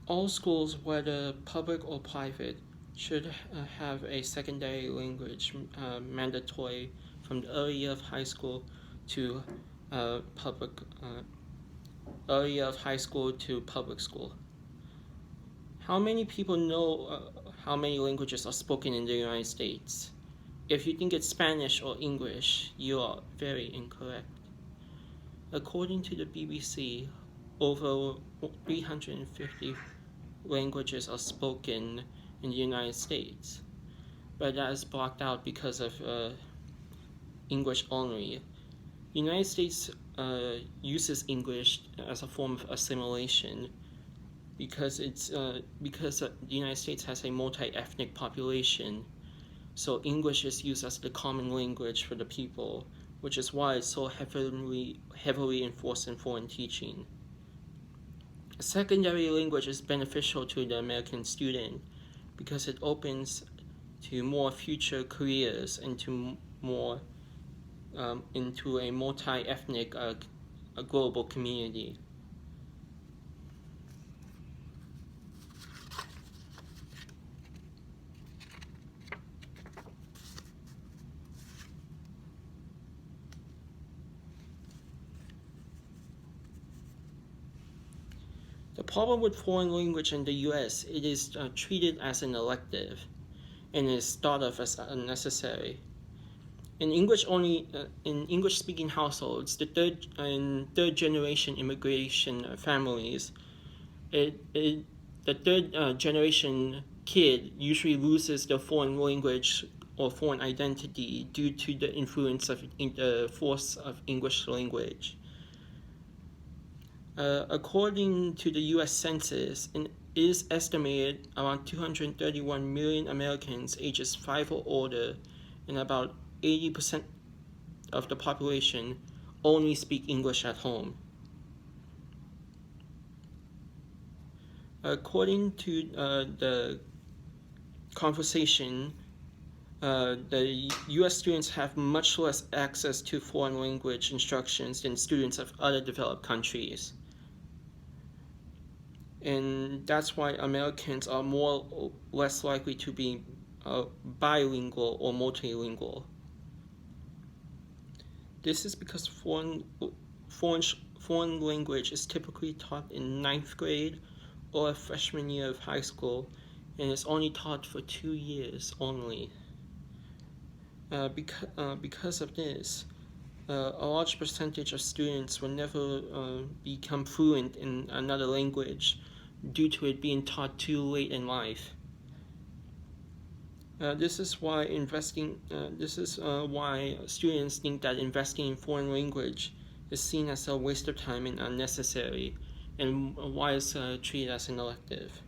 All schools, whether public or private, should have a secondary language mandatory from the early year of high school to public early year of high school to public school. How many people know how many languages are spoken in the United States? If you think it's Spanish or English, you are very incorrect. According to the BBC, over 350 languages are spoken in the United States, but that is blocked out because of English only. The United States uses English as a form of assimilation because the United States has a multi-ethnic population, so English is used as the common language for the people, which is why it's so heavily enforced in foreign teaching. A secondary language is beneficial to the American student because it opens to more future careers and to more into a multi-ethnic global community. The problem with foreign language in the US, it is treated as an elective and is thought of as unnecessary. In English-speaking households, the third generation immigration families, the third generation kid usually loses their foreign language or foreign identity due to the influence of the force of English language. According to the U.S. Census, it is estimated around 231 million Americans ages 5 or older, and about 80% of the population only speak English at home. According to the conversation, the U.S. students have much less access to foreign language instructions than students of other developed countries. And that's why Americans are less likely to be bilingual or multilingual. This is because foreign language is typically taught in 9th grade or a freshman year of high school, and is only taught for 2 years only. Because of this, a large percentage of students will never become fluent in another language due to it being taught too late in life. This is why students think that investing in foreign language is seen as a waste of time and unnecessary, and why it's treated as an elective.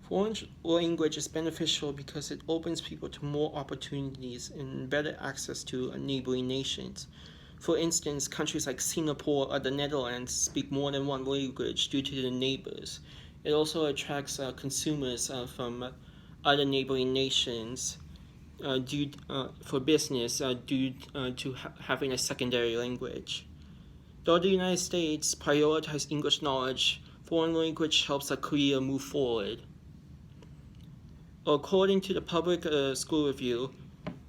Foreign language is beneficial because it opens people to more opportunities and better access to neighboring nations. For instance, countries like Singapore or the Netherlands speak more than one language due to the neighbors. It also attracts consumers from other neighboring nations for business due to having a secondary language. Though the United States prioritizes English knowledge, foreign language helps a career move forward. According to the Public School Review,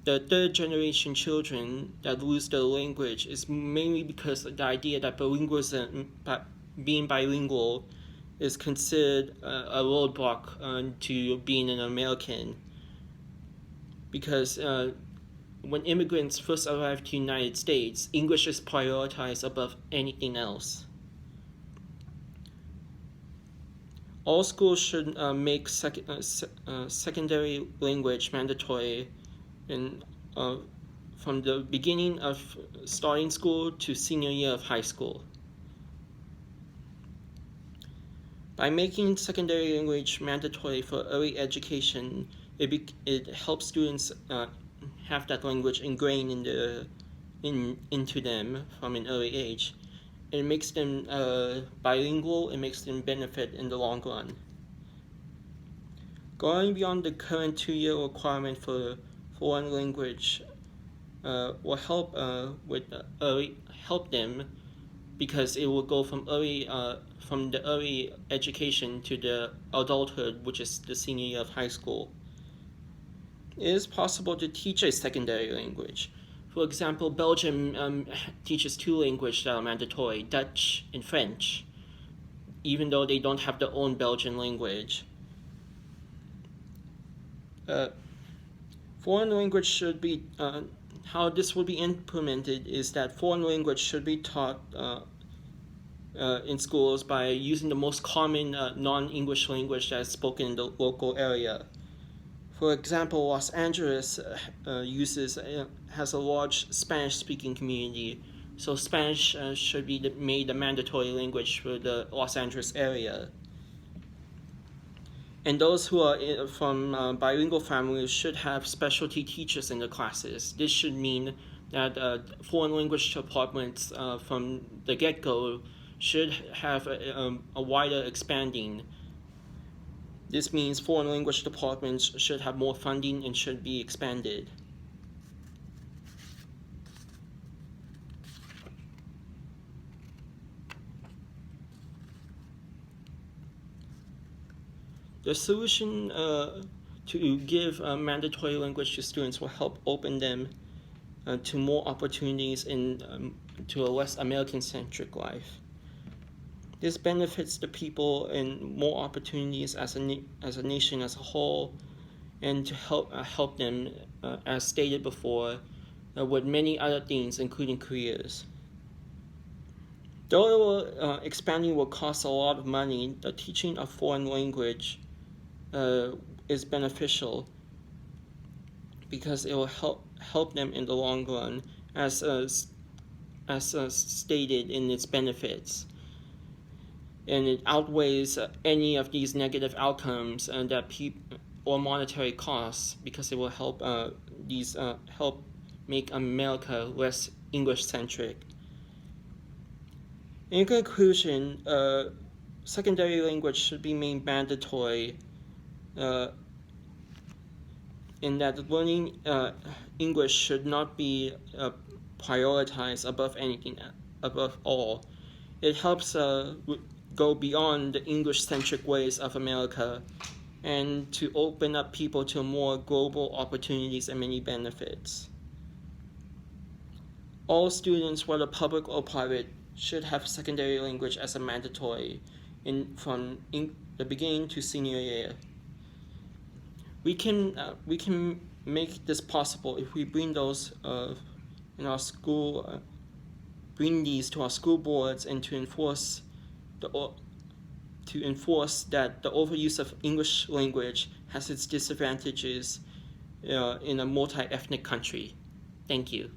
the third generation children that lose their language is mainly because of the idea that being bilingual is considered a roadblock to being an American. Because when immigrants first arrive to the United States, English is prioritized above anything else. All schools should make secondary language mandatory from the beginning of starting school to senior year of high school. By making secondary language mandatory for early education, it helps students have that language ingrained into them from an early age. It makes them bilingual, it makes them benefit in the long run. Going beyond the current 2-year requirement for foreign language will help help them, because it will go from the early education to the adulthood, which is the senior year of high school. It is possible to teach a secondary language. For example, Belgium teaches 2 languages that are mandatory: Dutch and French, even though they don't have their own Belgian language. Foreign language should be how this will be implemented is that foreign language should be taught in schools by using the most common non-English language that is spoken in the local area. For example, Los Angeles has a large Spanish-speaking community, so Spanish should be made the mandatory language for the Los Angeles area. And those who are from bilingual families should have specialty teachers in the classes. This should mean that foreign language departments from the get-go should have a wider expanding. This means foreign language departments should have more funding and should be expanded. The solution to give mandatory language to students will help open them to more opportunities to a less American-centric life. This benefits the people and more opportunities as a nation as a whole, and to help them, as stated before, with many other things, including careers. Though expanding will cost a lot of money, the teaching of foreign language is beneficial because it will help them in the long run, as stated in its benefits. And it outweighs any of these negative outcomes or monetary costs, because it will help help make America less English-centric. In conclusion, secondary language should be made mandatory, in that learning English should not be prioritized above all. It helps go beyond the English-centric ways of America and to open up people to more global opportunities and many benefits. All students, whether public or private, should have secondary language as a mandatory from the beginning to senior year. We can make this possible if we bring those in our school, bring these to our school boards, and to enforce that the overuse of English language has its disadvantages in a multi-ethnic country. Thank you.